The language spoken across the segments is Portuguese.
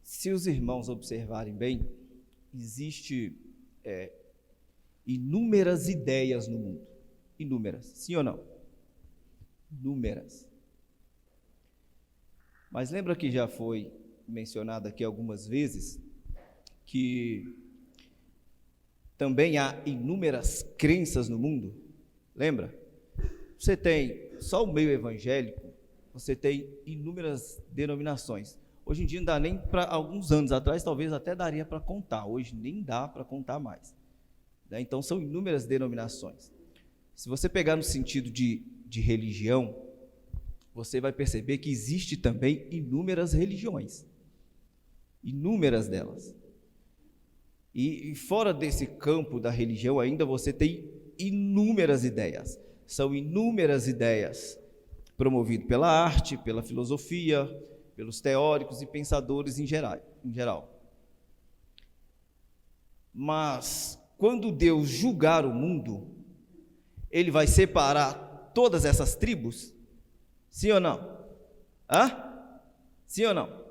Se os irmãos observarem bem, existe inúmeras ideias no mundo. Inúmeras, sim ou não? Inúmeras. Mas lembra que já foi mencionado aqui algumas vezes que também há inúmeras crenças no mundo? Lembra? Você tem só o meio evangélico, você tem inúmeras denominações. Hoje em dia não dá nem para, alguns anos atrás talvez até daria para contar, hoje nem dá para contar mais. Então são inúmeras denominações. Se você pegar no sentido de religião, você vai perceber que existe também inúmeras religiões, inúmeras delas. E fora desse campo da religião ainda você tem inúmeras ideias. São inúmeras ideias promovidas pela arte, pela filosofia, pelos teóricos e pensadores em geral. Mas quando Deus julgar o mundo, Ele vai separar todas essas tribos? Sim ou não? Sim ou não?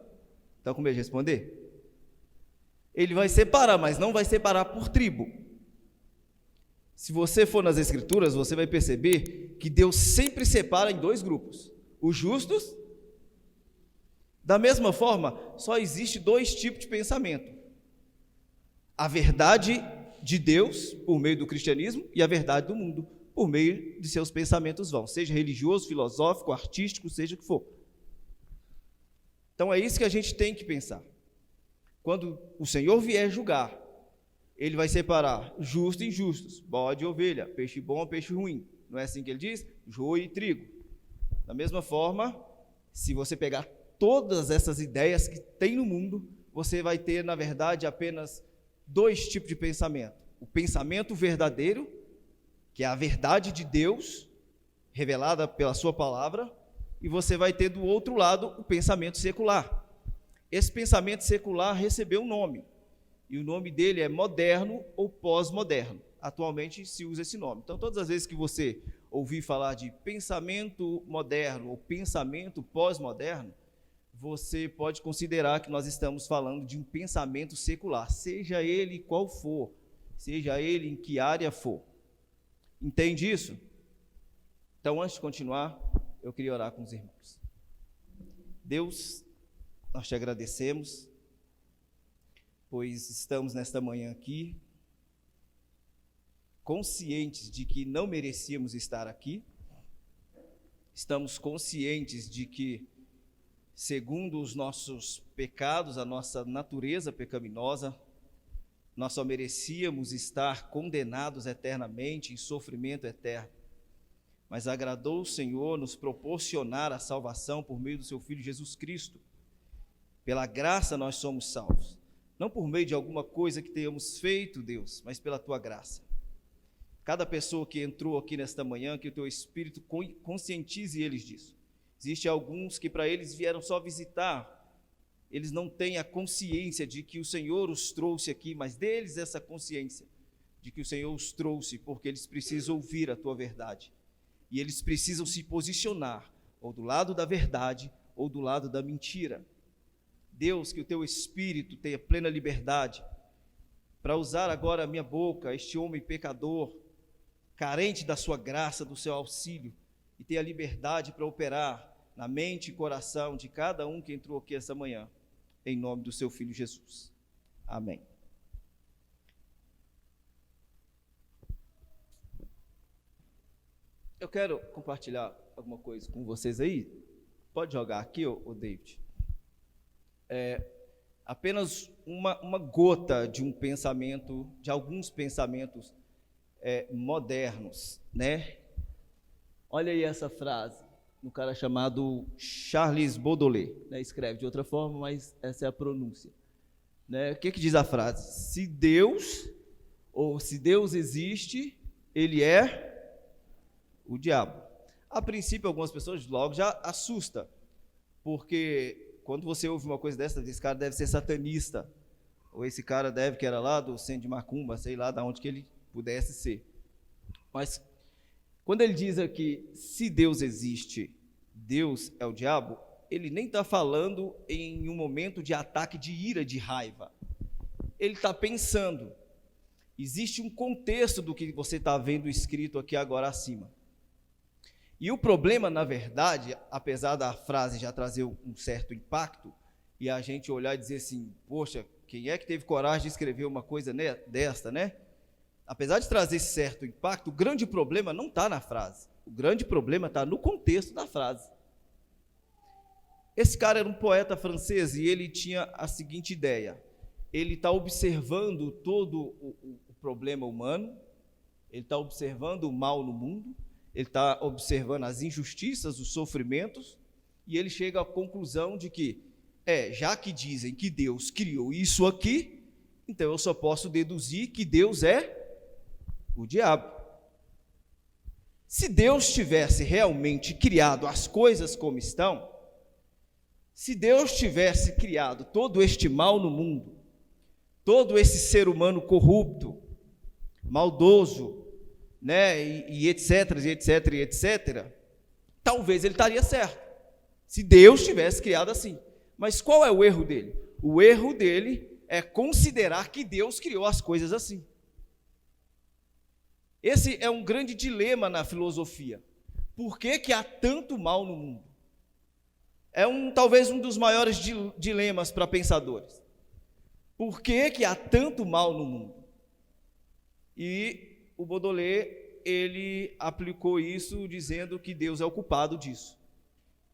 Estão com medo de responder? Ele vai separar, mas não vai separar por tribo. Se você for nas Escrituras, você vai perceber que Deus sempre separa em dois grupos: os justos. Da mesma forma, só existe dois tipos de pensamento: a verdade de Deus, por meio do cristianismo, e a verdade do mundo, por meio de seus pensamentos vãos, seja religioso, filosófico, artístico, seja o que for. Então é isso que a gente tem que pensar. Quando o Senhor vier julgar, Ele vai separar justos e injustos, bode e ovelha, peixe bom e peixe ruim. Não é assim que Ele diz? Joio e trigo. Da mesma forma, se você pegar todas essas ideias que tem no mundo, você vai ter, na verdade, apenas dois tipos de pensamento: o pensamento verdadeiro, que é a verdade de Deus, revelada pela sua palavra, e você vai ter do outro lado o pensamento secular. Esse pensamento secular recebeu um nome, e o nome dele é moderno ou pós-moderno. Atualmente se usa esse nome. Então, todas as vezes que você ouvir falar de pensamento moderno ou pensamento pós-moderno, você pode considerar que nós estamos falando de um pensamento secular, seja ele qual for, seja ele em que área for. Entende isso? Então, antes de continuar, eu queria orar com os irmãos. Deus, nós te agradecemos, pois estamos nesta manhã aqui, conscientes de que não merecíamos estar aqui, estamos conscientes de que, segundo os nossos pecados, a nossa natureza pecaminosa, nós só merecíamos estar condenados eternamente, em sofrimento eterno. Mas agradou o Senhor nos proporcionar a salvação por meio do seu Filho Jesus Cristo. Pela graça nós somos salvos. Não por meio de alguma coisa que tenhamos feito, Deus, mas pela tua graça. Cada pessoa que entrou aqui nesta manhã, que o teu Espírito conscientize eles disso. Existem alguns que para eles vieram só visitar, eles não têm a consciência de que o Senhor os trouxe aqui, mas deles essa consciência de que o Senhor os trouxe, porque eles precisam ouvir a tua verdade. E eles precisam se posicionar, ou do lado da verdade, ou do lado da mentira. Deus, que o teu Espírito tenha plena liberdade para usar agora a minha boca, este homem pecador, carente da sua graça, do seu auxílio, e tenha liberdade para operar na mente e coração de cada um que entrou aqui essa manhã, em nome do seu Filho Jesus. Amém. Eu quero compartilhar alguma coisa com vocês aí. Pode jogar aqui, ô David. Apenas uma gota de um pensamento, de alguns pensamentos modernos, né? Olha aí essa frase, um cara chamado Charles Baudelaire, né? Escreve de outra forma, mas essa é a pronúncia, né? O que diz a frase? Se Deus existe, ele é o diabo. A princípio, algumas pessoas logo já assusta, porque quando você ouve uma coisa dessa, esse cara deve ser satanista, ou esse cara deve que era lá do centro de Macumba, sei lá de onde que ele pudesse ser. Mas quando ele diz aqui, se Deus existe, Deus é o diabo, ele nem está falando em um momento de ataque de ira, de raiva. Ele está pensando. Existe um contexto do que você está vendo escrito aqui agora acima. E o problema, na verdade, apesar da frase já trazer um certo impacto, e a gente olhar e dizer assim, poxa, quem é que teve coragem de escrever uma coisa desta, né? Apesar de trazer esse certo impacto, o grande problema não está na frase. O grande problema está no contexto da frase. Esse cara era um poeta francês e ele tinha a seguinte ideia. Ele está observando todo o problema humano, ele está observando o mal no mundo, ele está observando as injustiças, os sofrimentos, e ele chega à conclusão de que, já que dizem que Deus criou isso aqui, então eu só posso deduzir que Deus é o diabo. Se Deus tivesse realmente criado as coisas como estão, se Deus tivesse criado todo este mal no mundo, todo esse ser humano corrupto, maldoso, né, e etc, talvez ele estaria certo, se Deus tivesse criado assim. Mas qual é o erro dele? O erro dele é considerar que Deus criou as coisas assim. Esse é um grande dilema na filosofia. Por que há tanto mal no mundo? É talvez um dos maiores dilemas para pensadores. Por que há tanto mal no mundo? E o Baudelaire, ele aplicou isso dizendo que Deus é o culpado disso.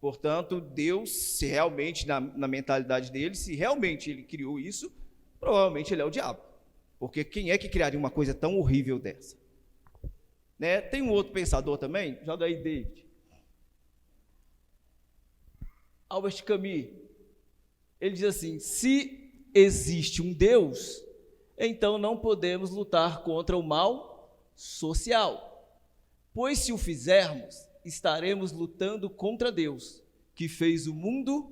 Portanto, Deus, se realmente, na mentalidade dele, se realmente ele criou isso, provavelmente ele é o diabo. Porque quem é que criaria uma coisa tão horrível dessa? Né? Tem um outro pensador também, joga aí, David. Albert Camus, ele diz assim, se existe um Deus, então não podemos lutar contra o mal social, pois se o fizermos, estaremos lutando contra Deus, que fez o mundo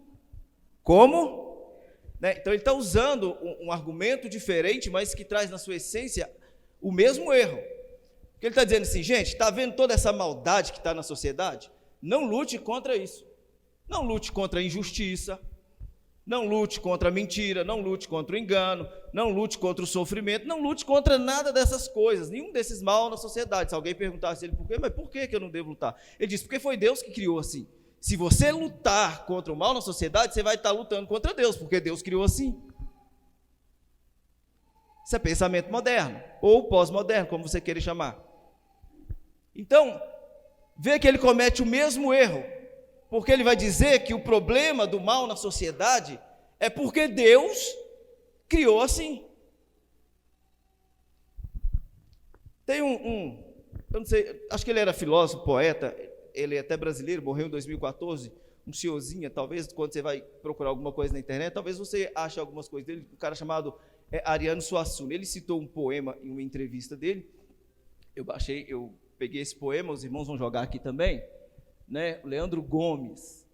como? Né? Então ele está usando um argumento diferente, mas que traz na sua essência o mesmo erro. Porque ele está dizendo assim, gente, está vendo toda essa maldade que está na sociedade? Não lute contra isso. Não lute contra a injustiça, não lute contra a mentira, não lute contra o engano, não lute contra o sofrimento, não lute contra nada dessas coisas, nenhum desses mal na sociedade. Se alguém perguntasse a ele por quê, mas por que eu não devo lutar? Ele diz, porque foi Deus que criou assim. Se você lutar contra o mal na sociedade, você vai estar lutando contra Deus, porque Deus criou assim. Isso é pensamento moderno, ou pós-moderno, como você queira chamar. Então, vê que ele comete o mesmo erro, porque ele vai dizer que o problema do mal na sociedade é porque Deus criou assim. Tem eu não sei, acho que ele era filósofo, poeta, ele é até brasileiro, morreu em 2014, um senhorzinho, talvez quando você vai procurar alguma coisa na internet, talvez você ache algumas coisas dele, um cara chamado Ariano Suassuna. Ele citou um poema em uma entrevista dele, eu peguei esse poema, os irmãos vão jogar aqui também, né? Leandro Gomes,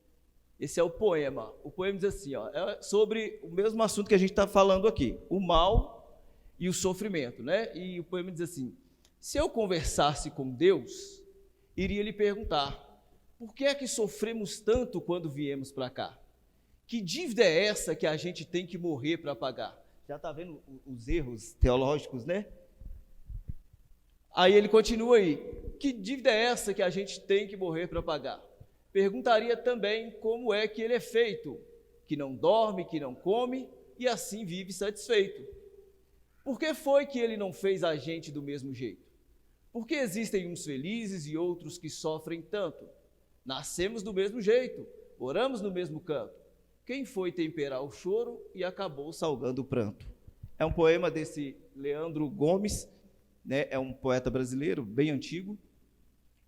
esse é o poema. O poema diz assim, é sobre o mesmo assunto que a gente está falando aqui, o mal e o sofrimento, né? E o poema diz assim, se eu conversasse com Deus, iria lhe perguntar, por que é que sofremos tanto quando viemos para cá? Que dívida é essa que a gente tem que morrer para pagar? Já está vendo os erros teológicos, né? Aí ele continua aí, que dívida é essa que a gente tem que morrer para pagar? Perguntaria também como é que ele é feito, que não dorme, que não come e assim vive satisfeito. Por que foi que ele não fez a gente do mesmo jeito? Por que existem uns felizes e outros que sofrem tanto? Nascemos do mesmo jeito, moramos no mesmo canto. Quem foi temperar o choro e acabou salgando o pranto? É um poema desse Leandro Gomes, né, é um poeta brasileiro, bem antigo,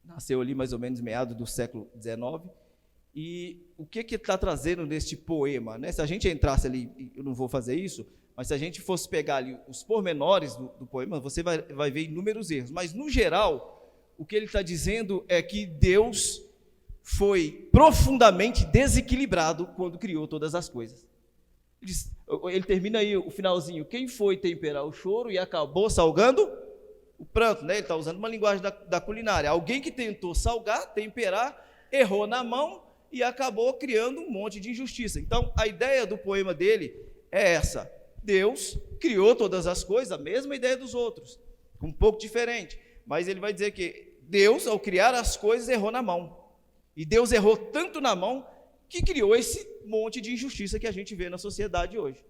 nasceu ali mais ou menos meados do século XIX, e o que está trazendo neste poema? Né? Se a gente entrasse ali, eu não vou fazer isso, mas se a gente fosse pegar ali os pormenores do poema, você vai ver inúmeros erros, mas no geral, o que ele está dizendo é que Deus foi profundamente desequilibrado quando criou todas as coisas. Ele termina aí o finalzinho, quem foi temperar o choro e acabou salgando o pranto, né? Ele está usando uma linguagem da culinária. Alguém que tentou salgar, temperar, errou na mão e acabou criando um monte de injustiça. Então, a ideia do poema dele é essa: Deus criou todas as coisas, a mesma ideia dos outros, um pouco diferente, mas ele vai dizer que Deus, ao criar as coisas, errou na mão. E Deus errou tanto na mão que criou esse monte de injustiça que a gente vê na sociedade hoje.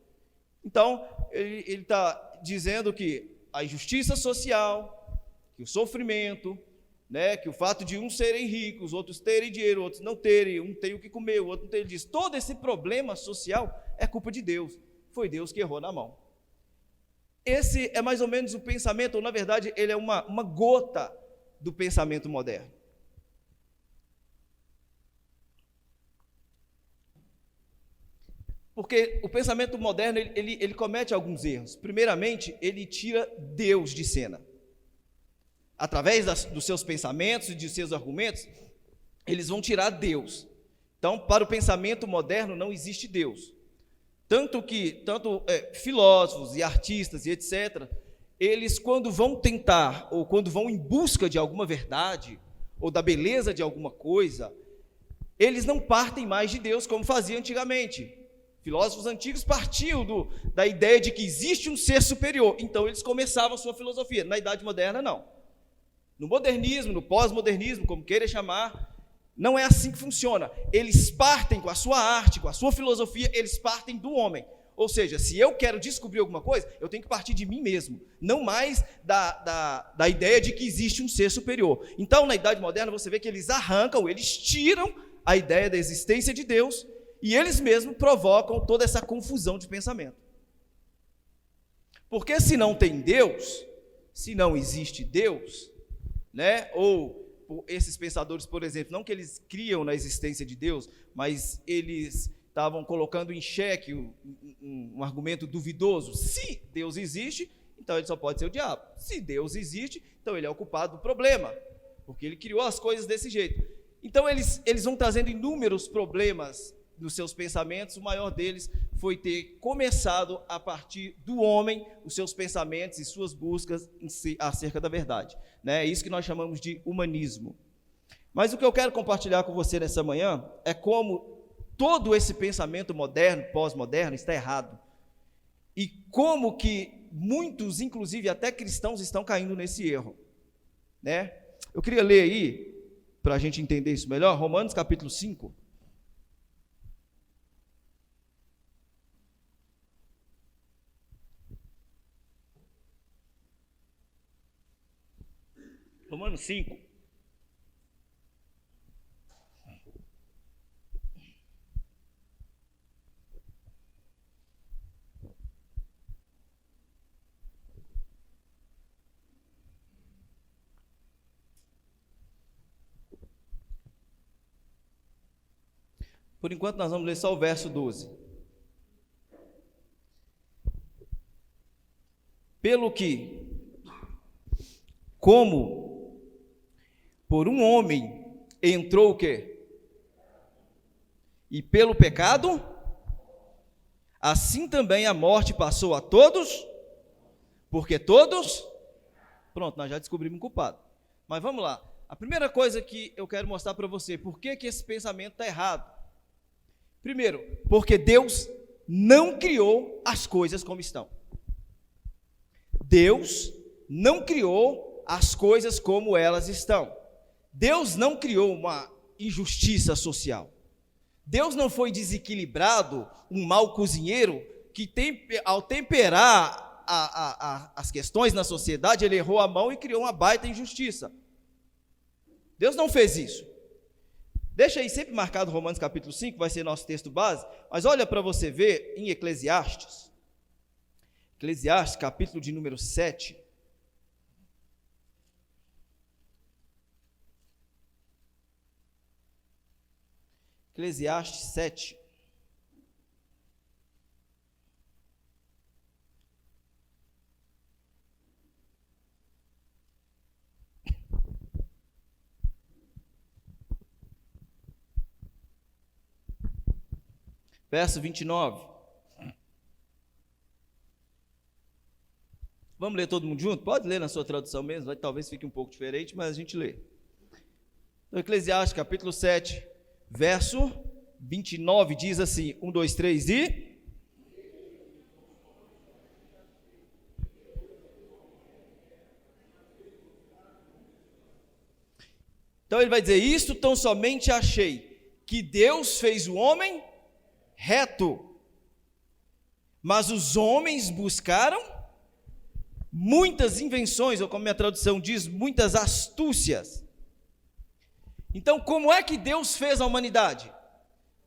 Então, ele está dizendo que a injustiça social, que o sofrimento, né, que o fato de uns serem ricos, outros terem dinheiro, outros não terem, um tem o que comer, o outro não tem, ele diz, todo esse problema social é culpa de Deus. Foi Deus que errou na mão. Esse é mais ou menos o pensamento, ou na verdade ele é uma gota do pensamento moderno. Porque o pensamento moderno, ele comete alguns erros. Primeiramente, ele tira Deus de cena. Através dos seus pensamentos e de seus argumentos, eles vão tirar Deus. Então, para o pensamento moderno, não existe Deus. Tanto filósofos e artistas e etc., eles quando vão tentar, ou quando vão em busca de alguma verdade, ou da beleza de alguma coisa, eles não partem mais de Deus como faziam antigamente. Filósofos antigos partiam da ideia de que existe um ser superior, então eles começavam a sua filosofia. Na Idade Moderna, não. No modernismo, no pós-modernismo, como queira chamar, não é assim que funciona. Eles partem com a sua arte, com a sua filosofia, eles partem do homem. Ou seja, se eu quero descobrir alguma coisa, eu tenho que partir de mim mesmo, não mais da ideia de que existe um ser superior. Então, na Idade Moderna, você vê que eles tiram a ideia da existência de Deus, e eles mesmos provocam toda essa confusão de pensamento. Porque se não tem Deus, se não existe Deus, né? Ou esses pensadores, por exemplo, não que eles criam na existência de Deus, mas eles estavam colocando em xeque um argumento duvidoso. Se Deus existe, então ele só pode ser o diabo. Se Deus existe, então ele é o culpado do problema, porque ele criou as coisas desse jeito. Então eles vão trazendo inúmeros problemas nos seus pensamentos. O maior deles foi ter começado a partir do homem, os seus pensamentos e suas buscas acerca da verdade, né? É isso que nós chamamos de humanismo. Mas o que eu quero compartilhar com você nessa manhã é como todo esse pensamento moderno, pós-moderno, está errado, e como que muitos, inclusive até cristãos, estão caindo nesse erro, né? Eu queria ler aí, para a gente entender isso melhor, Romanos capítulo 5, Romanos 5. Por enquanto nós vamos ler só o verso 12. Pelo que, como por um homem entrou o quê? E pelo pecado, assim também a morte passou a todos, porque todos, pronto, nós já descobrimos um culpado. Mas vamos lá, a primeira coisa que eu quero mostrar para você, por que esse pensamento está errado? Primeiro, porque Deus não criou as coisas como estão. Deus não criou as coisas como elas estão. Deus não criou uma injustiça social. Deus não foi desequilibrado, um mau cozinheiro, que ao temperar as questões na sociedade, ele errou a mão e criou uma baita injustiça. Deus não fez isso. Deixa aí sempre marcado Romanos capítulo 5, vai ser nosso texto base, mas olha para você ver em Eclesiastes capítulo de número 7, Eclesiastes 7, verso 29. Vamos ler todo mundo junto? Pode ler na sua tradução mesmo, talvez fique um pouco diferente, mas a gente lê. Então, Eclesiastes capítulo 7, verso 29, diz assim, 1, 2, 3 e... Então ele vai dizer, isto tão somente achei, que Deus fez o homem reto, mas os homens buscaram muitas invenções, ou como minha tradução diz, muitas astúcias. Então, como é que Deus fez a humanidade?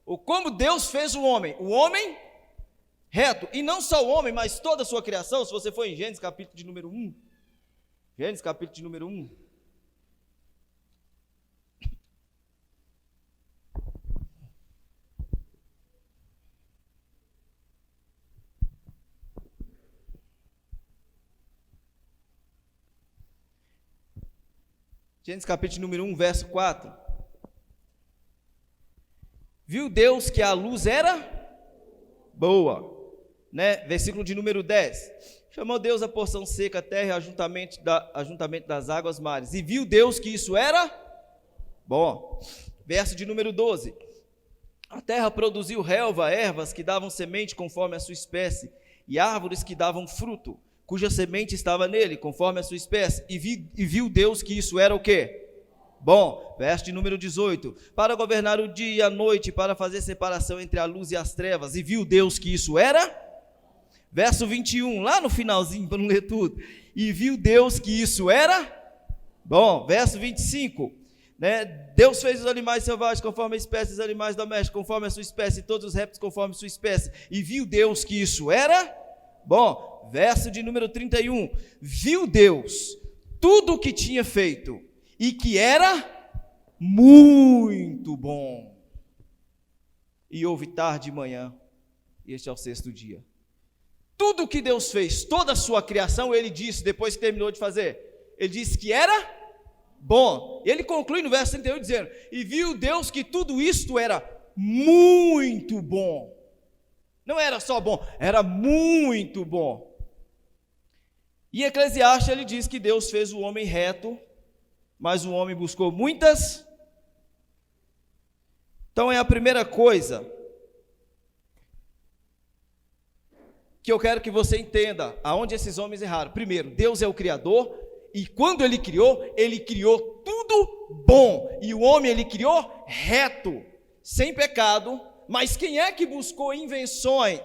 Ou como Deus fez o homem reto, e não só o homem, mas toda a sua criação. Se você for em Gênesis capítulo de número 1, Gênesis capítulo de número 1, Gênesis capítulo número 1, verso 4. Viu Deus que a luz era boa, né? Versículo de número 10. Chamou Deus a porção seca, a terra e ajuntamento das águas mares. E viu Deus que isso era bom. Verso de número 12. A terra produziu relva, ervas que davam semente conforme a sua espécie, e árvores que davam fruto, cuja semente estava nele, conforme a sua espécie, e viu Deus que isso era o quê? Bom. Verso de número 18, para governar o dia e a noite, para fazer separação entre a luz e as trevas, e viu Deus que isso era? Verso 21, lá no finalzinho, para não ler tudo, e viu Deus que isso era? Bom. Verso 25, né? Deus fez os animais selvagens conforme a espécie, os animais domésticos conforme a sua espécie, e todos os répteis conforme a sua espécie, e viu Deus que isso era? Bom. Verso de número 31, viu Deus tudo o que tinha feito, e que era muito bom. E houve tarde e manhã, e este é o sexto dia. Tudo o que Deus fez, toda a sua criação, ele disse, depois que terminou de fazer, ele disse que era bom. Ele conclui no verso 31 dizendo, e viu Deus que tudo isto era muito bom. Não era só bom, era muito bom. E em Eclesiastes ele diz que Deus fez o homem reto, mas o homem buscou muitas. Então é a primeira coisa que eu quero que você entenda, aonde esses homens erraram. Primeiro, Deus é o Criador, e quando Ele criou tudo bom, e o homem Ele criou reto, sem pecado. Mas quem é que buscou invenções,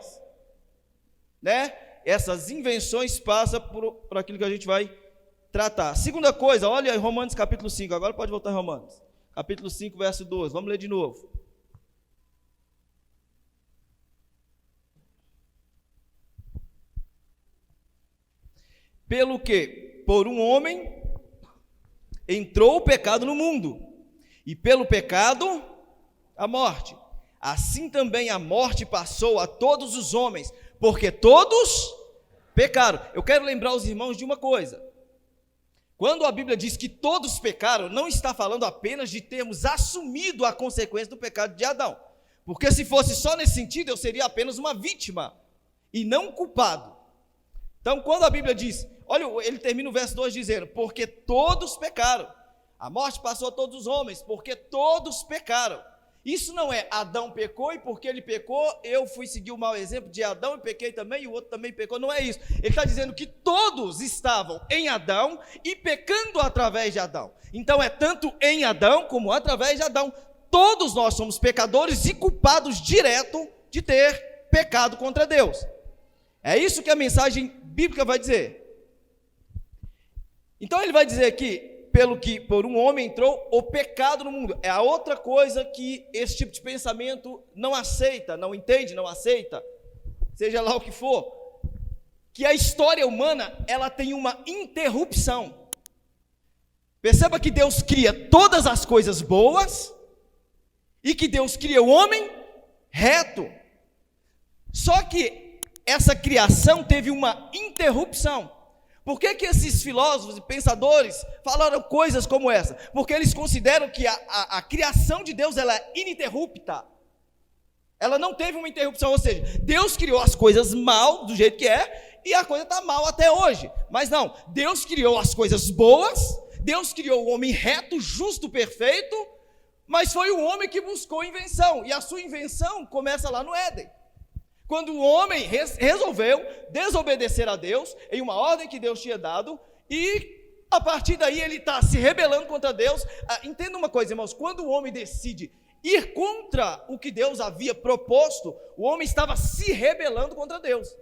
né? Essas invenções passam por aquilo que a gente vai tratar. Segunda coisa, olha em Romanos capítulo 5, agora pode voltar em Romanos, capítulo 5, verso 12, vamos ler de novo. Pelo que, por um homem, entrou o pecado no mundo, e pelo pecado, a morte. Assim também a morte passou a todos os homens, porque todos pecaram. Eu quero lembrar os irmãos de uma coisa. Quando a Bíblia diz que todos pecaram, não está falando apenas de termos assumido a consequência do pecado de Adão. Porque se fosse só nesse sentido, eu seria apenas uma vítima e não um culpado. Então, quando a Bíblia diz, olha, ele termina o verso 2 dizendo, porque todos pecaram. A morte passou a todos os homens, porque todos pecaram. Isso não é Adão pecou e porque ele pecou, eu fui seguir o mau exemplo de Adão e pequei também, e o outro também pecou. Não é isso. Ele está dizendo que todos estavam em Adão e pecando através de Adão. Então é tanto em Adão como através de Adão. Todos nós somos pecadores e culpados direto de ter pecado contra Deus. É isso que a mensagem bíblica vai dizer. Então ele vai dizer que pelo que por um homem entrou o pecado no mundo. É a outra coisa que esse tipo de pensamento não aceita, não entende, não aceita, seja lá o que for, que a história humana, ela tem uma interrupção. Perceba que Deus cria todas as coisas boas, e que Deus cria o homem reto, só que essa criação teve uma interrupção. Por que esses filósofos e pensadores falaram coisas como essa? Porque eles consideram que a criação de Deus ela é ininterrupta. Ela não teve uma interrupção, ou seja, Deus criou as coisas mal do jeito que é, e a coisa está mal até hoje. Mas não, Deus criou as coisas boas, Deus criou o homem reto, justo, perfeito, Mas foi o homem que buscou invenção, e a sua invenção começa lá no Éden. Quando o homem resolveu desobedecer a Deus, em uma ordem que Deus tinha dado, e a partir daí ele está se rebelando contra Deus. Entenda uma coisa, irmãos, quando o homem decide ir contra o que Deus havia proposto, o homem estava se rebelando contra Deus.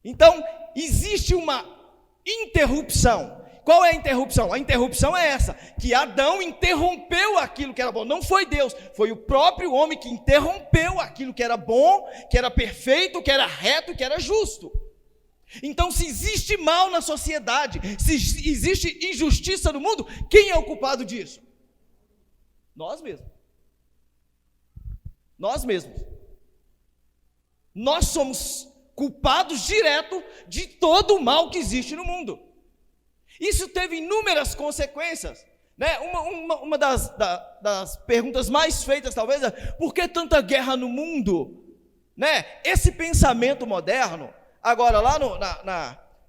Então, existe uma interrupção. Qual é a interrupção? A interrupção é essa, que Adão interrompeu aquilo que era bom. Não foi Deus, foi o próprio homem que interrompeu aquilo que era bom, que era perfeito, que era reto, que era justo. Então, se existe mal na sociedade, se existe injustiça no mundo, quem é o culpado disso? Nós mesmos. Nós mesmos. Nós somos culpados direto de todo o mal que existe no mundo. Isso teve inúmeras consequências, né? Uma das perguntas mais feitas talvez é: por que tanta guerra no mundo? Né? Esse pensamento moderno, agora lá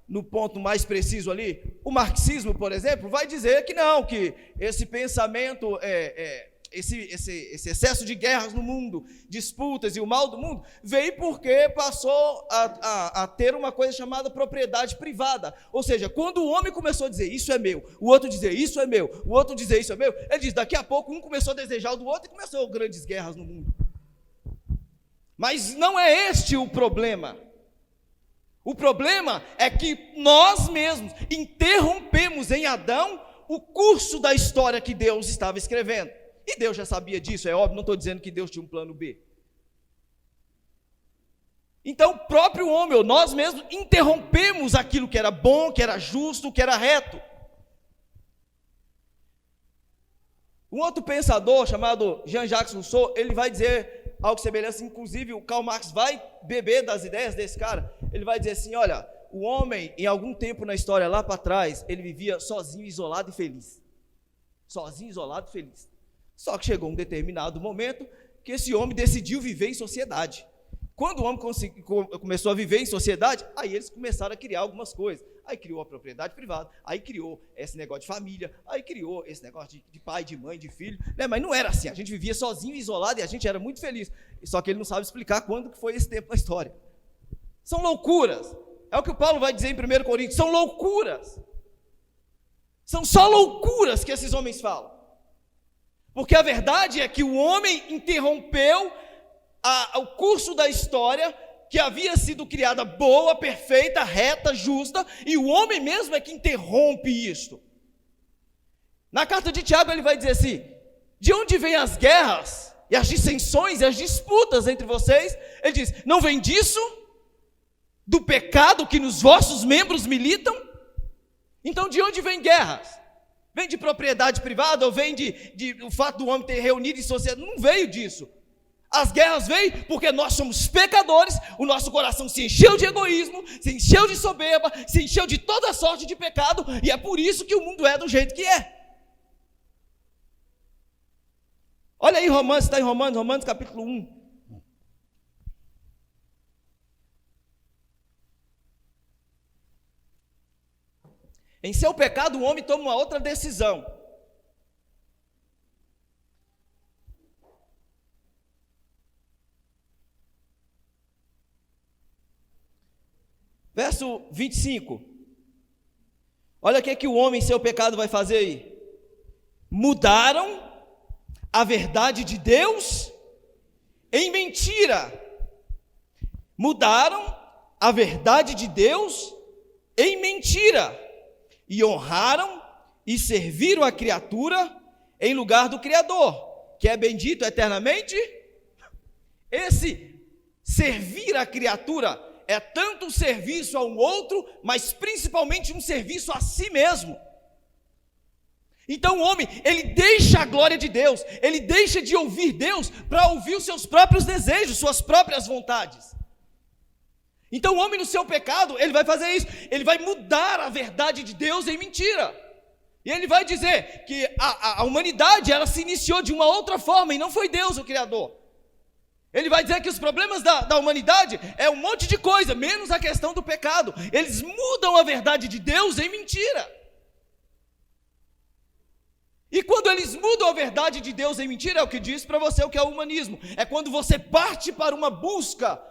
no ponto mais preciso ali, o marxismo, por exemplo, vai dizer que não, que esse pensamento esse excesso de guerras no mundo, disputas e o mal do mundo, veio porque passou a ter uma coisa chamada propriedade privada. Ou seja, quando o homem começou a dizer isso é meu, o outro dizer isso é meu, o outro dizer isso é meu, ele diz, daqui a pouco um começou a desejar o do outro e começou grandes guerras no mundo. Mas não é este o problema. O problema é que nós mesmos interrompemos em Adão o curso da história que Deus estava escrevendo. E Deus já sabia disso, é óbvio, não estou dizendo que Deus tinha um plano B. Então, o próprio homem, ou nós mesmos, interrompemos aquilo que era bom, que era justo, que era reto. Um outro pensador, chamado Jean-Jacques Rousseau, ele vai dizer algo semelhante, inclusive o Karl Marx vai beber das ideias desse cara. Ele vai dizer assim, olha, o homem, em algum tempo na história, lá para trás, ele vivia sozinho, isolado e feliz. Sozinho, isolado e feliz. Só que chegou um determinado momento que esse homem decidiu viver em sociedade. Quando o homem começou a viver em sociedade, aí eles começaram a criar algumas coisas. Aí criou a propriedade privada, aí criou esse negócio de família, aí criou esse negócio de pai, de mãe, de filho, né? Mas não era assim, a gente vivia sozinho, isolado, e a gente era muito feliz. Só que ele não sabe explicar quando que foi esse tempo na história. São loucuras. É o que o Paulo vai dizer em 1 Coríntios, são loucuras. São só loucuras que esses homens falam. Porque a verdade é que o homem interrompeu o curso da história que havia sido criada boa, perfeita, reta, justa, e o homem mesmo é que interrompe isto. Na carta de Tiago ele vai dizer assim, de onde vêm as guerras, e as dissensões, e as disputas entre vocês? Ele diz, não vem disso? Do pecado que nos vossos membros militam? Então de onde vem guerras? Vem de propriedade privada, ou vem o fato do homem ter reunido em sociedade? Não veio disso. As guerras vêm porque nós somos pecadores, o nosso coração se encheu de egoísmo, se encheu de soberba, se encheu de toda sorte de pecado, e é por isso que o mundo é do jeito que é. Olha aí Romanos, está em Romanos capítulo 1. Em seu pecado, o homem toma uma outra decisão. Verso 25. Olha o que o homem em seu pecado vai fazer aí. Mudaram a verdade de Deus em mentira. Mudaram a verdade de Deus em mentira. E honraram e serviram a criatura em lugar do Criador, que é bendito eternamente. Esse servir a criatura é tanto um serviço a um outro, mas principalmente um serviço a si mesmo. Então o homem, ele deixa a glória de Deus, ele deixa de ouvir Deus para ouvir os seus próprios desejos, suas próprias vontades. Então o homem no seu pecado, ele vai fazer isso, ele vai mudar a verdade de Deus em mentira. E ele vai dizer que a humanidade, ela se iniciou de uma outra forma e não foi Deus o Criador. Ele vai dizer que os problemas da humanidade é um monte de coisa, menos a questão do pecado. Eles mudam a verdade de Deus em mentira. E quando ele eles mudam a verdade de Deus em mentira, é o que diz para você o que é o humanismo. É quando você parte para uma busca,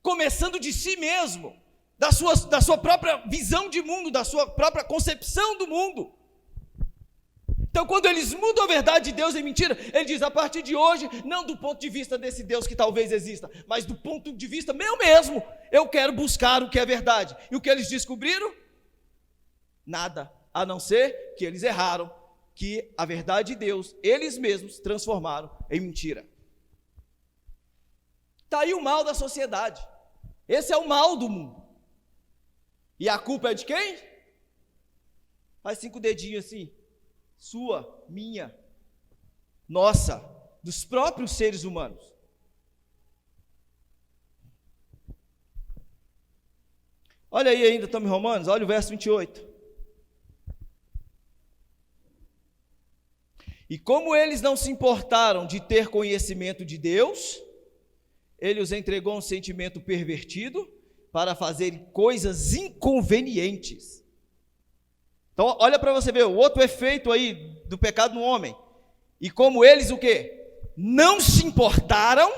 começando de si mesmo, da sua própria visão de mundo, da sua própria concepção do mundo. Então, quando eles mudam a verdade de Deus em mentira, ele diz, a partir de hoje, não do ponto de vista desse Deus que talvez exista, mas do ponto de vista meu mesmo, eu quero buscar o que é verdade. E o que eles descobriram? Nada, a não ser que eles erraram, que a verdade de Deus, eles mesmos transformaram em mentira. Está aí o mal da sociedade. Esse é o mal do mundo. E a culpa é de quem? Faz 5 dedinhos assim. Sua, minha, nossa, dos próprios seres humanos. Olha aí ainda, estamos em Romanos, olha o verso 28. E como eles não se importaram de ter conhecimento de Deus, ele os entregou um sentimento pervertido para fazerem coisas inconvenientes. Então, olha para você ver o outro efeito aí do pecado no homem. E como eles o quê? Não se importaram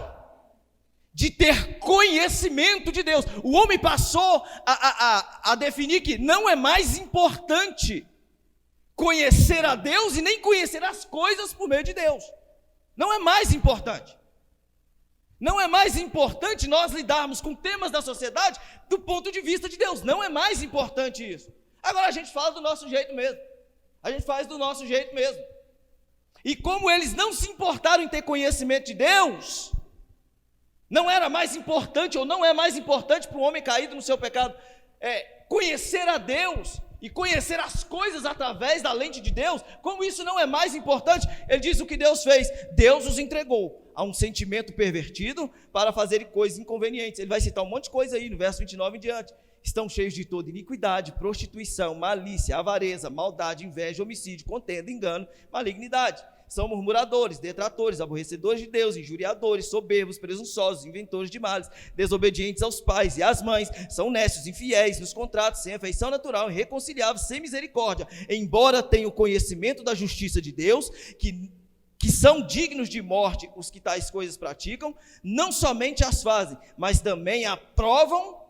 de ter conhecimento de Deus. O homem passou a definir que não é mais importante conhecer a Deus e nem conhecer as coisas por meio de Deus. Não é mais importante. Não é mais importante nós lidarmos com temas da sociedade do ponto de vista de Deus. Não é mais importante isso. Agora a gente fala do nosso jeito mesmo. A gente faz do nosso jeito mesmo. E como eles não se importaram em ter conhecimento de Deus, não era mais importante, ou não é mais importante para o homem caído no seu pecado, conhecer a Deus e conhecer as coisas através da lente de Deus. Como isso não é mais importante, ele diz o que Deus fez. Deus os entregou a um sentimento pervertido para fazerem coisas inconvenientes. Ele vai citar um monte de coisa aí no verso 29 em diante. Estão cheios de toda iniquidade, prostituição, malícia, avareza, maldade, inveja, homicídio, contenda, engano, malignidade. São murmuradores, detratores, aborrecedores de Deus, injuriadores, soberbos, presunçosos, inventores de males, desobedientes aos pais e às mães, são nécios, infiéis nos contratos, sem afeição natural, irreconciliáveis, sem misericórdia. Embora tenham conhecimento da justiça de Deus, que são dignos de morte os que tais coisas praticam, não somente as fazem, mas também aprovam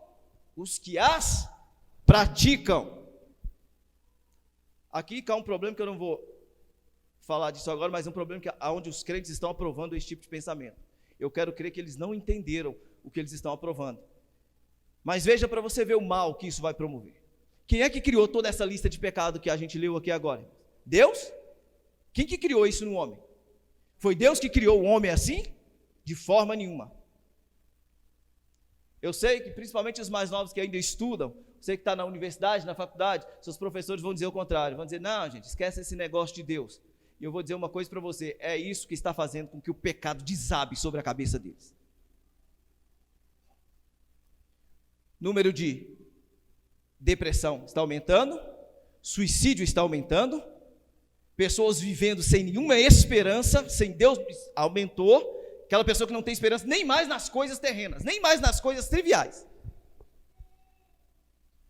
os que as praticam. Aqui há um problema que eu não vou falar disso agora, mas é um problema onde os crentes estão aprovando esse tipo de pensamento. Eu quero crer que eles não entenderam o que eles estão aprovando. Mas veja para você ver o mal que isso vai promover. Quem é que criou toda essa lista de pecado que a gente leu aqui agora? Deus? Quem que criou isso no homem? Foi Deus que criou o homem assim? De forma nenhuma. Eu sei que principalmente os mais novos que ainda estudam, você que está na universidade, na faculdade, seus professores vão dizer o contrário, vão dizer, não gente, esquece esse negócio de Deus. E eu vou dizer uma coisa para você, é isso que está fazendo com que o pecado desabe sobre a cabeça deles. Número de depressão está aumentando, suicídio está aumentando, pessoas vivendo sem nenhuma esperança, sem Deus, aumentou. Aquela pessoa que não tem esperança nem mais nas coisas terrenas, nem mais nas coisas triviais.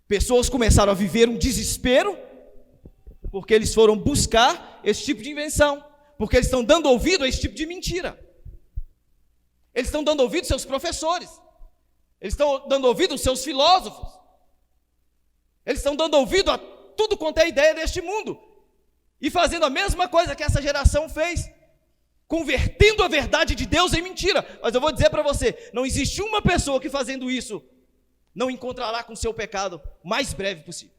Pessoas começaram a viver um desespero, porque eles foram buscar esse tipo de invenção, porque eles estão dando ouvido a esse tipo de mentira. Eles estão dando ouvido aos seus professores, eles estão dando ouvido aos seus filósofos, eles estão dando ouvido a tudo quanto é ideia deste mundo, e fazendo a mesma coisa que essa geração fez, convertendo a verdade de Deus em mentira. Mas eu vou dizer para você, não existe uma pessoa que fazendo isso não encontrará com o seu pecado o mais breve possível.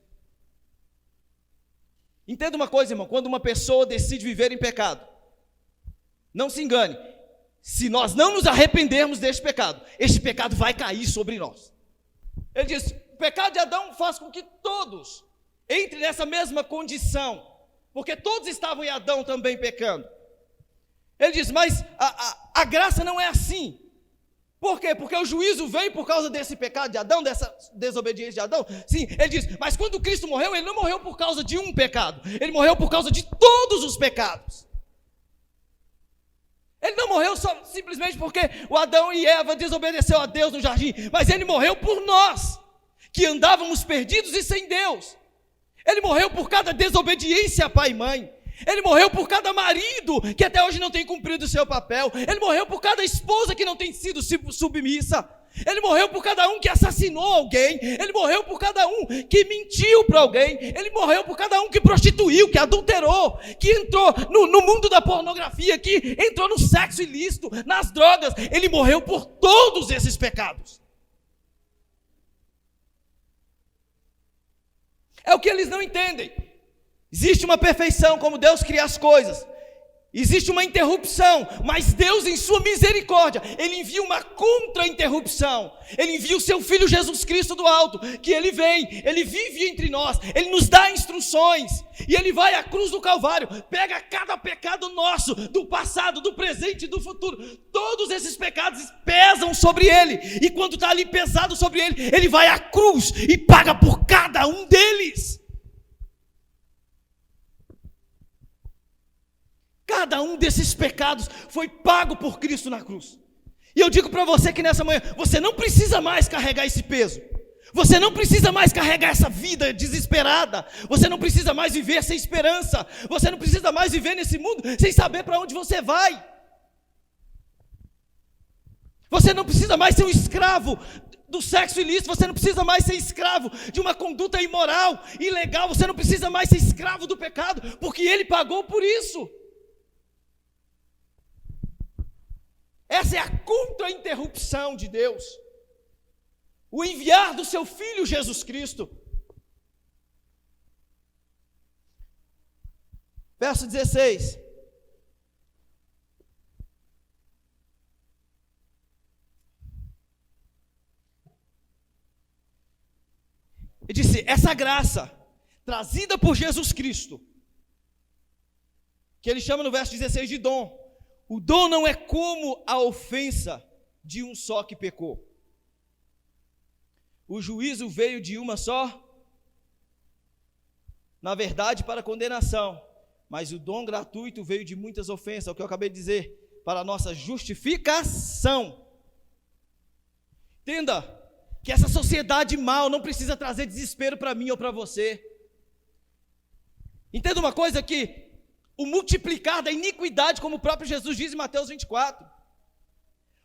Entenda uma coisa, irmão, quando uma pessoa decide viver em pecado, não se engane, se nós não nos arrependermos deste pecado, este pecado vai cair sobre nós. Ele diz, o pecado de Adão faz com que todos entrem nessa mesma condição, porque todos estavam em Adão também pecando. Ele diz, mas a graça não é assim. Por quê? Porque o juízo veio por causa desse pecado de Adão, dessa desobediência de Adão. Sim, ele diz, mas quando Cristo morreu, ele não morreu por causa de um pecado, ele morreu por causa de todos os pecados. Ele não morreu só simplesmente porque o Adão e Eva desobedeceu a Deus no jardim, mas ele morreu por nós, que andávamos perdidos e sem Deus. Ele morreu por cada desobediência a pai e mãe. Ele morreu por cada marido que até hoje não tem cumprido o seu papel. Ele morreu por cada esposa que não tem sido submissa. Ele morreu por cada um que assassinou alguém. Ele morreu por cada um que mentiu para alguém. Ele morreu por cada um que prostituiu, que adulterou, que entrou no mundo da pornografia, que entrou no sexo ilícito, nas drogas. Ele morreu por todos esses pecados. É o que eles não entendem. Existe uma perfeição, como Deus cria as coisas. Existe uma interrupção, mas Deus, em sua misericórdia, Ele envia uma contra-interrupção. Ele envia o seu Filho Jesus Cristo do alto, que Ele vem, Ele vive entre nós, Ele nos dá instruções, e Ele vai à cruz do Calvário, pega cada pecado nosso, do passado, do presente e do futuro. Todos esses pecados pesam sobre Ele, e quando está ali pesado sobre Ele, Ele vai à cruz e paga por cada um deles. Cada um desses pecados foi pago por Cristo na cruz. E eu digo para você que nessa manhã, você não precisa mais carregar esse peso. Você não precisa mais carregar essa vida desesperada. Você não precisa mais viver sem esperança. Você não precisa mais viver nesse mundo sem saber para onde você vai. Você não precisa mais ser um escravo do sexo ilícito. Você não precisa mais ser escravo de uma conduta imoral, ilegal. Você não precisa mais ser escravo do pecado, porque Ele pagou por isso. Essa é a contra-interrupção de Deus. O enviar do seu Filho Jesus Cristo. Verso 16. Ele disse, essa graça, trazida por Jesus Cristo, que ele chama no verso 16 de dom. O dom não é como a ofensa de um só que pecou. O juízo veio de uma só, na verdade, para condenação, mas o dom gratuito veio de muitas ofensas, é o que eu acabei de dizer, para a nossa justificação. Entenda que essa sociedade mal não precisa trazer desespero para mim ou para você. Entenda uma coisa que o multiplicar da iniquidade, como o próprio Jesus diz em Mateus 24,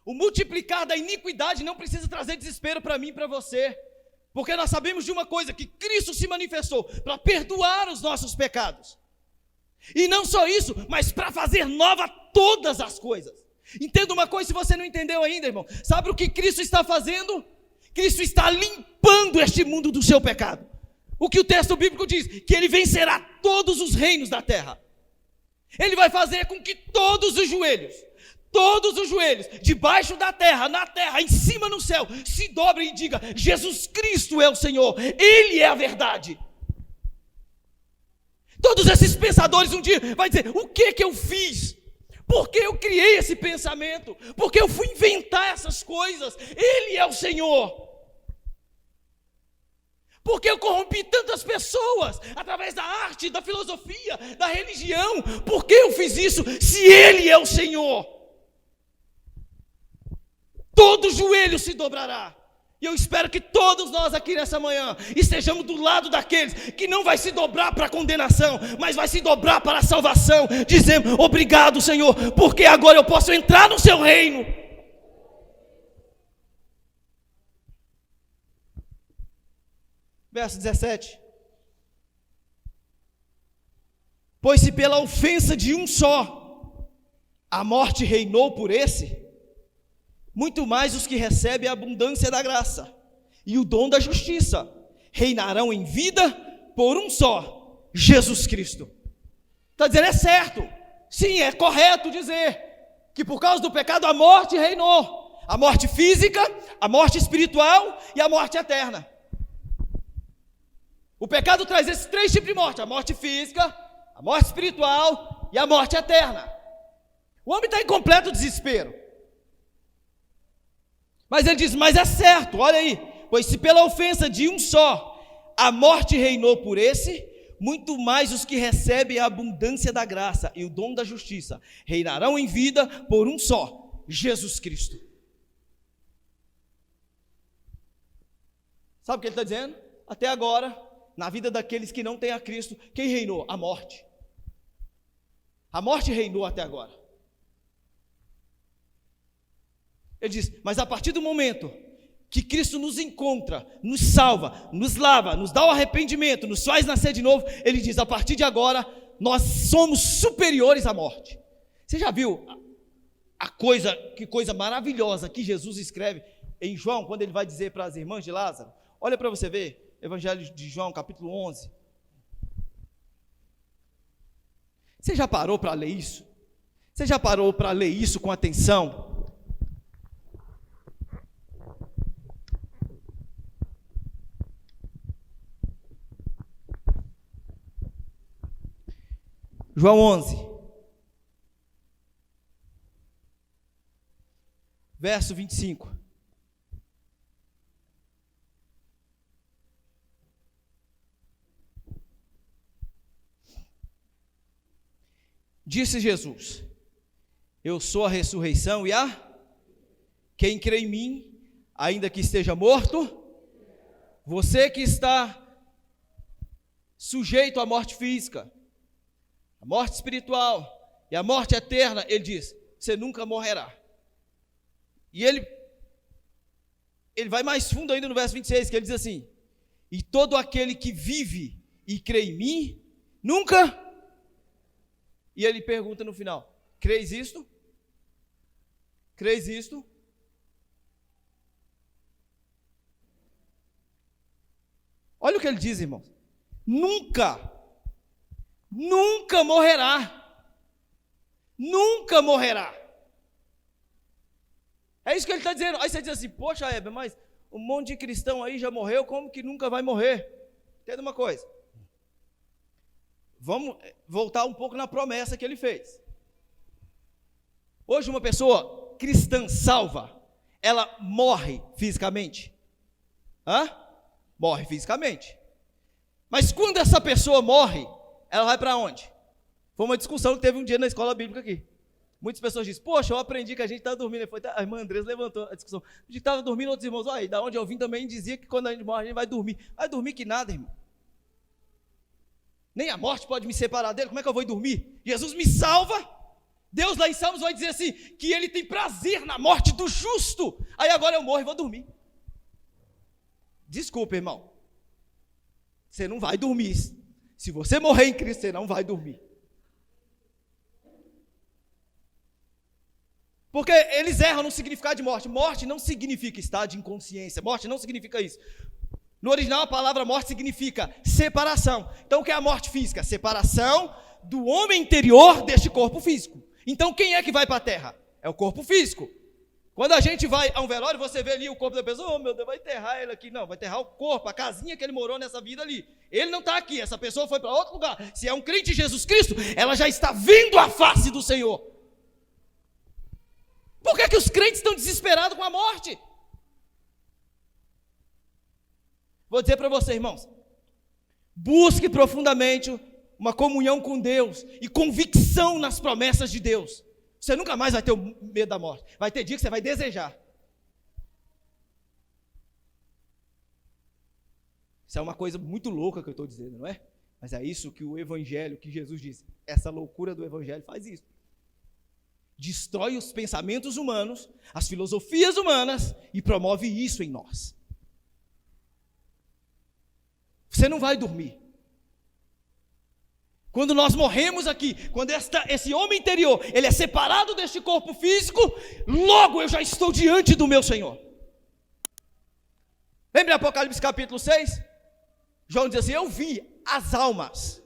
o multiplicar da iniquidade não precisa trazer desespero para mim e para você, porque nós sabemos de uma coisa, que Cristo se manifestou para perdoar os nossos pecados, e não só isso, mas para fazer nova todas as coisas. Entenda uma coisa, se você não entendeu ainda, irmão, sabe o que Cristo está fazendo? Cristo está limpando este mundo do seu pecado. O que o texto bíblico diz? Que Ele vencerá todos os reinos da terra. Ele vai fazer com que todos os joelhos, debaixo da terra, na terra, em cima no céu, se dobrem e digam, Jesus Cristo é o Senhor, Ele é a verdade. Todos esses pensadores um dia vão dizer, o que eu fiz? Por que eu criei esse pensamento? Por que eu fui inventar essas coisas? Ele é o Senhor. Porque eu corrompi tantas pessoas, através da arte, da filosofia, da religião. Por que eu fiz isso, se Ele é o Senhor? Todo joelho se dobrará. E eu espero que todos nós aqui nessa manhã estejamos do lado daqueles que não vai se dobrar para a condenação, mas vai se dobrar para a salvação, dizendo, obrigado Senhor, porque agora eu posso entrar no seu reino. Verso 17. Pois se pela ofensa de um só a morte reinou por esse, muito mais os que recebem a abundância da graça e o dom da justiça reinarão em vida por um só, Jesus Cristo. Está dizendo, é certo, sim, é correto dizer que por causa do pecado a morte reinou, a morte física, a morte espiritual e a morte eterna. O pecado traz esses três tipos de morte: a morte física, a morte espiritual e a morte eterna. O homem está em completo desespero. Mas ele diz, mas é certo, olha aí, pois se pela ofensa de um só a morte reinou por esse, muito mais os que recebem a abundância da graça e o dom da justiça reinarão em vida por um só, Jesus Cristo. Sabe o que ele está dizendo? Até agora, na vida daqueles que não têm a Cristo, quem reinou? A morte. A morte reinou até agora. Ele diz, mas a partir do momento que Cristo nos encontra, nos salva, nos lava, nos dá o arrependimento, nos faz nascer de novo, ele diz, a partir de agora, nós somos superiores à morte. Você já viu que coisa maravilhosa que Jesus escreve em João, quando ele vai dizer para as irmãs de Lázaro? Olha para você ver, Evangelho de João, capítulo 11. Você já parou para ler isso? Você já parou para ler isso com atenção? João 11, verso 25. Disse Jesus, eu sou a ressurreição e quem crê em mim, ainda que esteja morto, você que está sujeito à morte física, a morte espiritual e a morte eterna, ele diz, você nunca morrerá. E ele vai mais fundo ainda no verso 26, que ele diz assim, e todo aquele que vive e crê em mim, nunca. E ele pergunta no final, crês isto? Crês isto? Olha o que ele diz, irmãos, nunca morrerá, nunca morrerá. É isso que ele está dizendo. Aí você diz assim, poxa Heber, mas um monte de cristão aí já morreu, como que nunca vai morrer? Entenda uma coisa, vamos voltar um pouco na promessa que ele fez. Hoje uma pessoa cristã salva, ela morre fisicamente? Morre fisicamente. Mas quando essa pessoa morre, ela vai para onde? Foi uma discussão que teve um dia na escola bíblica aqui. Muitas pessoas dizem, poxa, eu aprendi que a gente está dormindo. A irmã Andressa levantou a discussão. A gente estava dormindo, outros irmãos, olha, da onde eu vim também dizia que quando a gente morre, a gente vai dormir. Vai dormir que nada, irmão. Nem a morte pode me separar dele, como é que eu vou dormir? Jesus me salva. Deus lá em Salmos vai dizer assim, que ele tem prazer na morte do justo. Aí agora eu morro e vou dormir. Desculpa, irmão. Você não vai dormir. Se você morrer em Cristo, você não vai dormir. Porque eles erram no significado de morte. Morte não significa estado de inconsciência. Morte não significa isso. No original, a palavra morte significa separação. Então, o que é a morte física? Separação do homem interior deste corpo físico. Então, quem é que vai para a terra? É o corpo físico. Quando a gente vai a um velório, você vê ali o corpo da pessoa, oh meu Deus, vai enterrar ele aqui. Não, vai enterrar o corpo, a casinha que ele morou nessa vida ali. Ele não está aqui, essa pessoa foi para outro lugar. Se é um crente em Jesus Cristo, ela já está vendo a face do Senhor. Por que os crentes estão desesperados com a morte? Vou dizer para você, irmãos, busque profundamente uma comunhão com Deus e convicção nas promessas de Deus. Você nunca mais vai ter o medo da morte. Vai ter dia que você vai desejar. Isso é uma coisa muito louca que eu estou dizendo, não é? Mas é isso que o Evangelho, que Jesus disse, essa loucura do Evangelho faz isso. Destrói os pensamentos humanos, as filosofias humanas e promove isso em nós. Você não vai dormir. Quando nós morremos aqui, quando esse homem interior, ele é separado deste corpo físico, logo eu já estou diante do meu Senhor. Lembra Apocalipse capítulo 6? João diz assim, eu vi as almas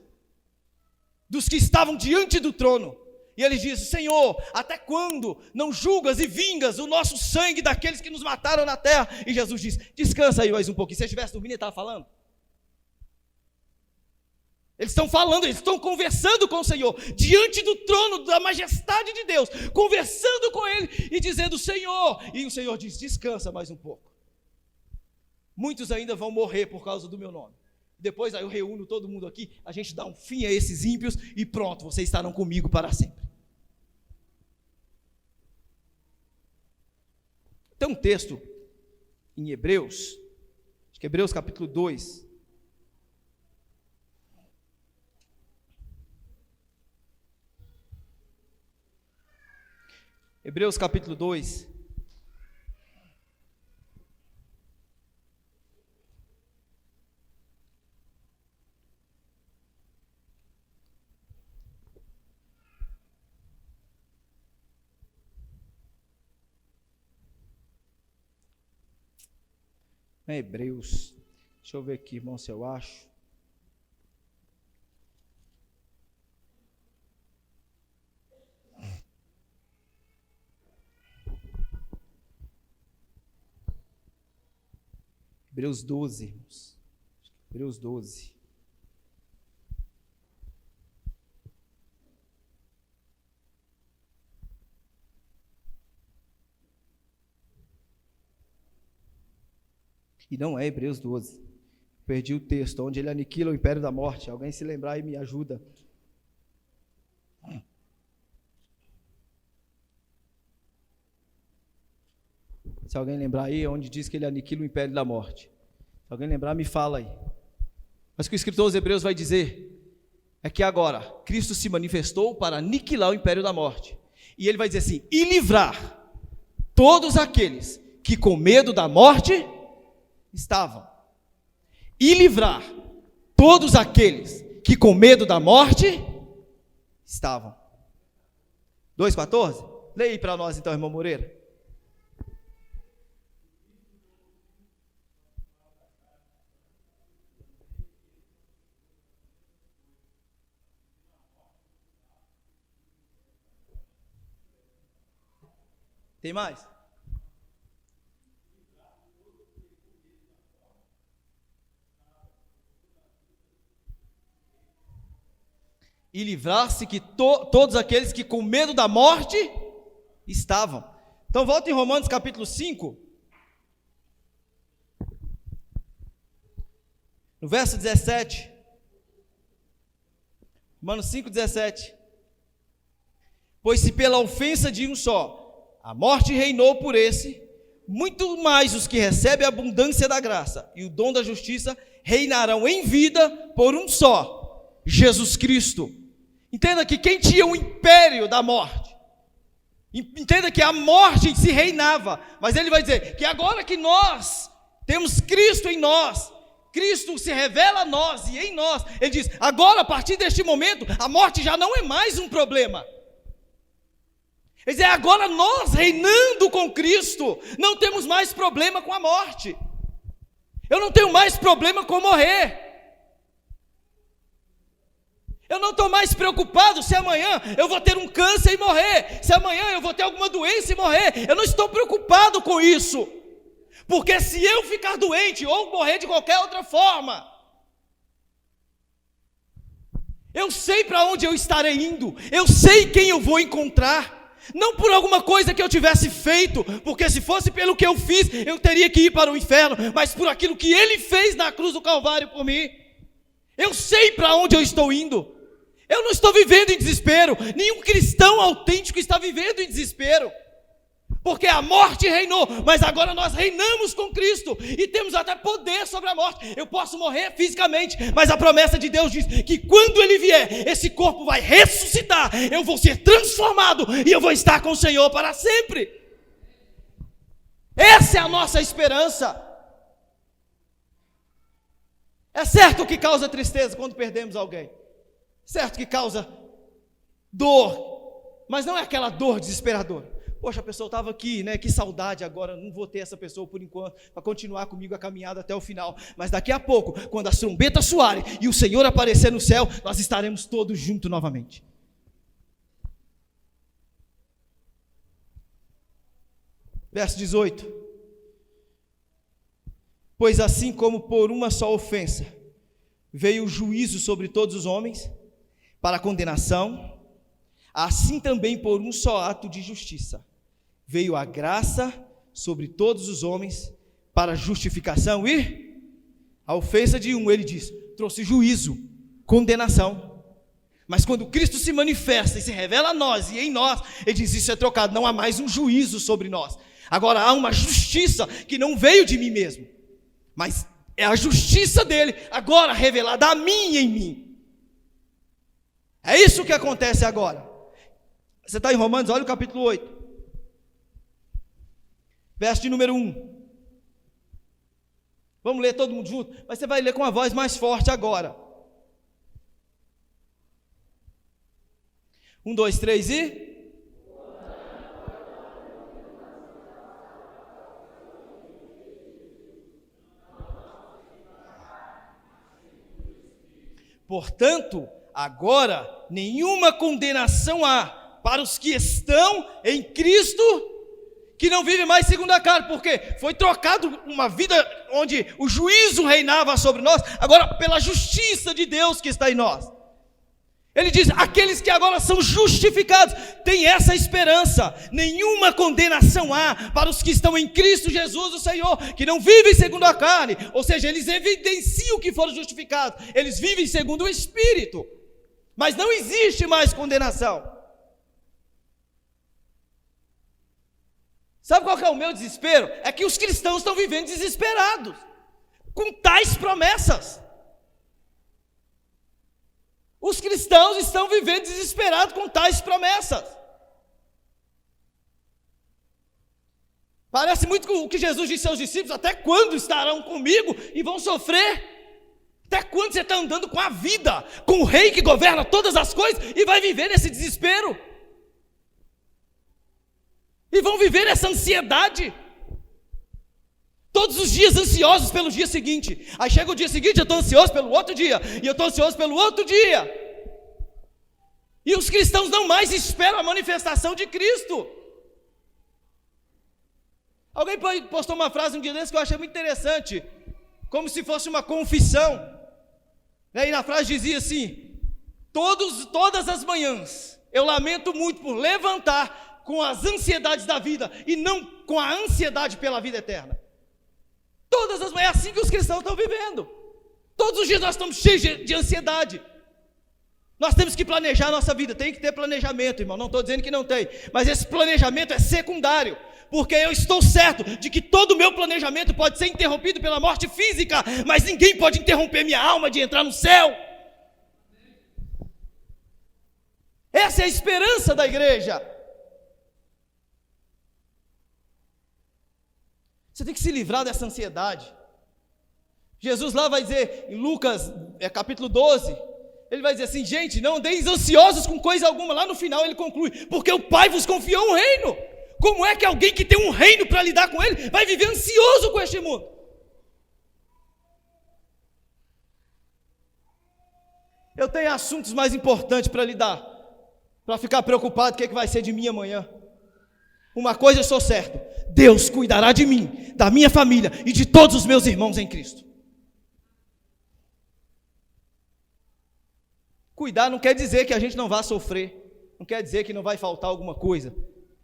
dos que estavam diante do trono. E ele diz, Senhor, até quando não julgas e vingas o nosso sangue daqueles que nos mataram na terra? E Jesus diz, descansa aí mais um pouquinho. Se você estivesse dormindo, ele estava falando. Eles estão falando, eles estão conversando com o Senhor, diante do trono da majestade de Deus, conversando com Ele e dizendo, Senhor, e o Senhor diz, descansa mais um pouco. Muitos ainda vão morrer por causa do meu nome. Depois aí eu reúno todo mundo aqui, a gente dá um fim a esses ímpios e pronto, vocês estarão comigo para sempre. Tem um texto em Hebreus, acho que Hebreus capítulo 2, Hebreus capítulo 2. Hebreus, deixa eu ver aqui, irmão, se eu acho. Hebreus 12, irmãos. Hebreus 12. E não é Hebreus 12. Perdi o texto, onde ele aniquila o império da morte. Alguém se lembrar aí me ajuda. Se alguém lembrar aí, onde diz que ele aniquila o império da morte. Se alguém lembrar, me fala aí. Mas o que o escritor aos Hebreus vai dizer é que agora Cristo se manifestou para aniquilar o império da morte. E ele vai dizer assim: e livrar todos aqueles que com medo da morte estavam. E livrar todos aqueles que com medo da morte estavam. 2,14? Leia aí para nós então, irmão Moreira. Tem mais? E livrar-se que todos aqueles que com medo da morte estavam. Então volta em Romanos capítulo 5, no verso 17. Romanos 5, 17. Pois se pela ofensa de um só a morte reinou por esse, muito mais os que recebem a abundância da graça e o dom da justiça reinarão em vida por um só, Jesus Cristo. Entenda que quem tinha o império da morte, entenda que a morte se reinava, mas ele vai dizer que agora que nós temos Cristo em nós, Cristo se revela a nós e em nós, ele diz, agora a partir deste momento, a morte já não é mais um problema. Ele diz, agora nós reinando com Cristo, não temos mais problema com a morte. Eu não tenho mais problema com morrer. Eu não estou mais preocupado se amanhã eu vou ter um câncer e morrer, se amanhã eu vou ter alguma doença e morrer. Eu não estou preocupado com isso, porque se eu ficar doente ou morrer de qualquer outra forma, eu sei para onde eu estarei indo, eu sei quem eu vou encontrar. Não por alguma coisa que eu tivesse feito, porque se fosse pelo que eu fiz, eu teria que ir para o inferno, mas por aquilo que Ele fez na cruz do Calvário por mim. Eu sei para onde eu estou indo. Eu não estou vivendo em desespero. Nenhum cristão autêntico está vivendo em desespero, porque a morte reinou, mas agora nós reinamos com Cristo e temos até poder sobre a morte. Eu posso morrer fisicamente, mas a promessa de Deus diz que quando Ele vier, esse corpo vai ressuscitar, eu vou ser transformado e eu vou estar com o Senhor para sempre. Essa é a nossa esperança. É certo que causa tristeza quando perdemos alguém, certo que causa dor, mas não é aquela dor desesperadora. Poxa, a pessoa estava aqui, né? Que saudade agora, não vou ter essa pessoa por enquanto, para continuar comigo a caminhada até o final. Mas daqui a pouco, quando as trombetas soarem e o Senhor aparecer no céu, nós estaremos todos juntos novamente. Verso 18. Pois assim como por uma só ofensa veio o juízo sobre todos os homens, para a condenação, assim também por um só ato de justiça veio a graça sobre todos os homens para a justificação e a ofensa de um, ele diz, trouxe juízo, condenação. Mas quando Cristo se manifesta e se revela a nós e em nós, ele diz, isso é trocado, não há mais um juízo sobre nós. Agora há uma justiça que não veio de mim mesmo, mas é a justiça dele, agora revelada a mim e em mim. É isso que acontece agora. Você está em Romanos, olha o capítulo 8. verso de número 1. Vamos ler todo mundo junto? Mas você vai ler com a voz mais forte agora. 1, 2, 3 e... Portanto, agora nenhuma condenação há para os que estão em Cristo, que não vivem mais segundo a carne, porque foi trocado uma vida onde o juízo reinava sobre nós, agora pela justiça de Deus que está em nós. Ele diz, aqueles que agora são justificados, têm essa esperança, nenhuma condenação há para os que estão em Cristo Jesus o Senhor, que não vivem segundo a carne, ou seja, eles evidenciam que foram justificados, eles vivem segundo o Espírito, mas não existe mais condenação. Sabe qual que é o meu desespero? É que os cristãos estão vivendo desesperados, com tais promessas. Os cristãos estão vivendo desesperados com tais promessas. Parece muito com o que Jesus disse aos discípulos: até quando estarão comigo e vão sofrer? Até quando você está andando com a vida, com o rei que governa todas as coisas e vai viver nesse desespero? E vão viver nessa ansiedade? Todos os dias ansiosos pelo dia seguinte. Aí chega o dia seguinte, eu estou ansioso pelo outro dia. E eu estou ansioso pelo outro dia. E os cristãos não mais esperam a manifestação de Cristo. Alguém postou uma frase um dia desse que eu achei muito interessante. Como se fosse uma confissão. E na frase dizia assim: todas as manhãs eu lamento muito por levantar com as ansiedades da vida e não com a ansiedade pela vida eterna. Todas as manhãs, é assim que os cristãos estão vivendo. Todos os dias nós estamos cheios de ansiedade. Nós temos que planejar a nossa vida. Tem que ter planejamento, irmão. Não estou dizendo que não tem. Mas esse planejamento é secundário. Porque eu estou certo de que todo o meu planejamento pode ser interrompido pela morte física. Mas ninguém pode interromper minha alma de entrar no céu. Essa é a esperança da igreja. Você tem que se livrar dessa ansiedade. Jesus lá vai dizer, em Lucas capítulo 12, ele vai dizer assim: gente, não andeis ansiosos com coisa alguma. Lá no final ele conclui: porque o Pai vos confiou um reino. Como é que alguém que tem um reino para lidar com ele, vai viver ansioso com este mundo? Eu tenho assuntos mais importantes para lidar, para ficar preocupado com o que vai ser de mim amanhã. Uma coisa eu sou certo: Deus cuidará de mim, da minha família e de todos os meus irmãos em Cristo. Cuidar não quer dizer que a gente não vai sofrer, não quer dizer que não vai faltar alguma coisa,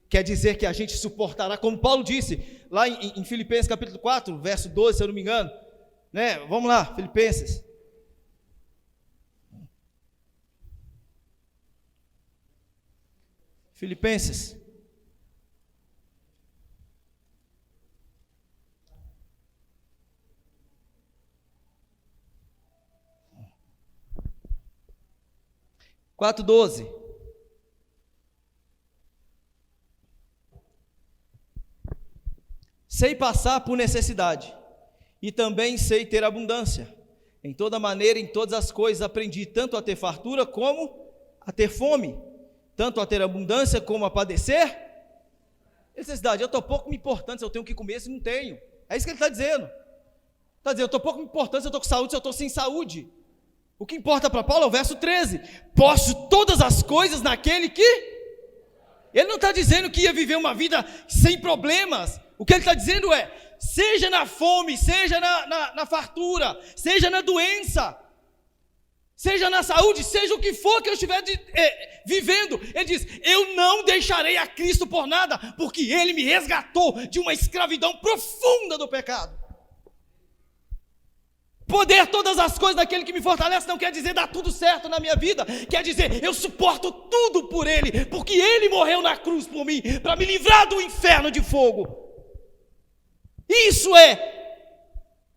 quer dizer que a gente suportará, como Paulo disse, lá em Filipenses capítulo 4, verso 12, se eu não me engano, né? Vamos lá, Filipenses. Filipenses. Quatro 12. Sei passar por necessidade, e também sei ter abundância. Em toda maneira, em todas as coisas, aprendi tanto a ter fartura como a ter fome, tanto a ter abundância como a padecer necessidade. Eu estou pouco me importando se eu tenho o que comer, se não tenho. É isso que ele está dizendo. Está dizendo, eu estou pouco me importando se eu estou com saúde, se eu estou sem saúde. O que importa para Paulo é o verso 13. Posso todas as coisas naquele que... Ele não está dizendo que ia viver uma vida sem problemas. O que ele está dizendo é, seja na fome, seja na fartura, seja na doença, seja na saúde, seja o que for que eu estiver vivendo. Ele diz, eu não deixarei a Cristo por nada, porque Ele me resgatou de uma escravidão profunda do pecado. Poder todas as coisas daquele que me fortalece não quer dizer dar tudo certo na minha vida, quer dizer eu suporto tudo por Ele, porque Ele morreu na cruz por mim, para me livrar do inferno de fogo. Isso é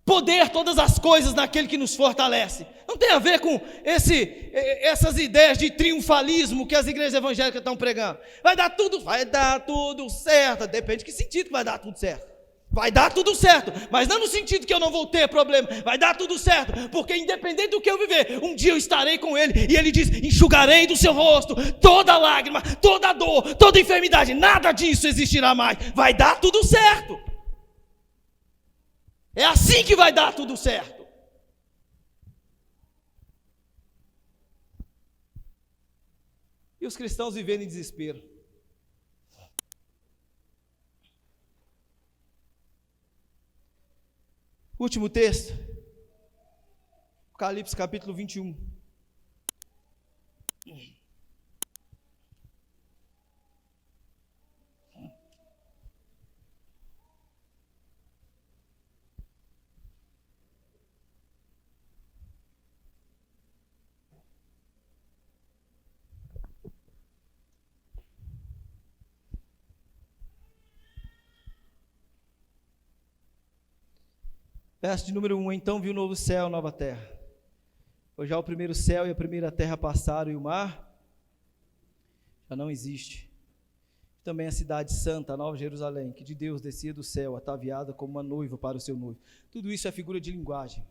poder todas as coisas naquele que nos fortalece. Não tem a ver com essas ideias de triunfalismo que as igrejas evangélicas estão pregando. Vai dar tudo certo. Depende de que sentido que vai dar tudo certo. Vai dar tudo certo, mas não no sentido que eu não vou ter problema. Vai dar tudo certo, porque independente do que eu viver, um dia eu estarei com Ele. E Ele diz: enxugarei do seu rosto toda lágrima, toda dor, toda enfermidade. Nada disso existirá mais. Vai dar tudo certo. É assim que vai dar tudo certo. E os cristãos vivendo em desespero. Último texto, Apocalipse capítulo 21. Verso de número 1, então vi um novo céu, nova terra. Pois já o primeiro céu e a primeira terra passaram e o mar já não existe. Também a cidade santa, a Nova Jerusalém, que de Deus descia do céu, ataviada como uma noiva para o seu noivo. Tudo isso é figura de linguagem,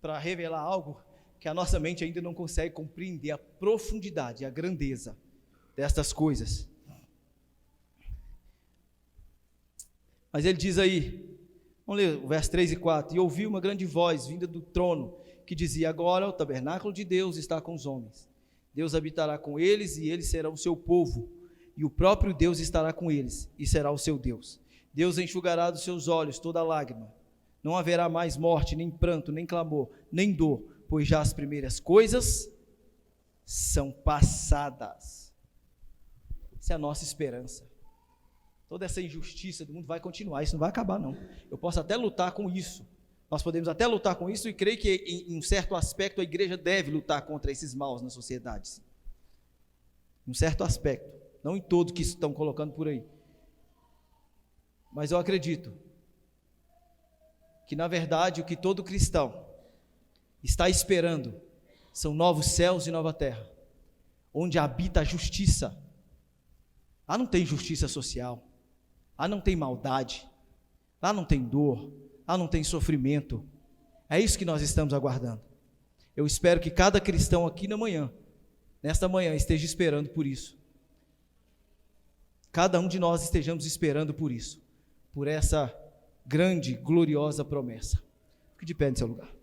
para revelar algo que a nossa mente ainda não consegue compreender, a profundidade, a grandeza destas coisas. Mas ele diz aí, vamos ler o verso 3 e 4. E ouvi uma grande voz vinda do trono, que dizia: agora o tabernáculo de Deus está com os homens. Deus habitará com eles, e eles serão o seu povo. E o próprio Deus estará com eles, e será o seu Deus. Deus enxugará dos seus olhos toda lágrima. Não haverá mais morte, nem pranto, nem clamor, nem dor, pois já as primeiras coisas são passadas. Essa é a nossa esperança. Toda essa injustiça do mundo vai continuar, isso não vai acabar não. Eu posso até lutar com isso, nós podemos até lutar com isso, e creio que em um certo aspecto a igreja deve lutar contra esses maus na sociedade. Em um certo aspecto, não em todo que estão colocando por aí. Mas eu acredito que na verdade o que todo cristão está esperando são novos céus e nova terra, onde habita a justiça. Lá não tem justiça social, lá não tem maldade, lá não tem dor, lá não tem sofrimento. É isso que nós estamos aguardando. Eu espero que cada cristão aqui nesta manhã, esteja esperando por isso. Cada um de nós estejamos esperando por isso, por essa grande, gloriosa promessa. Fique de pé no seu lugar.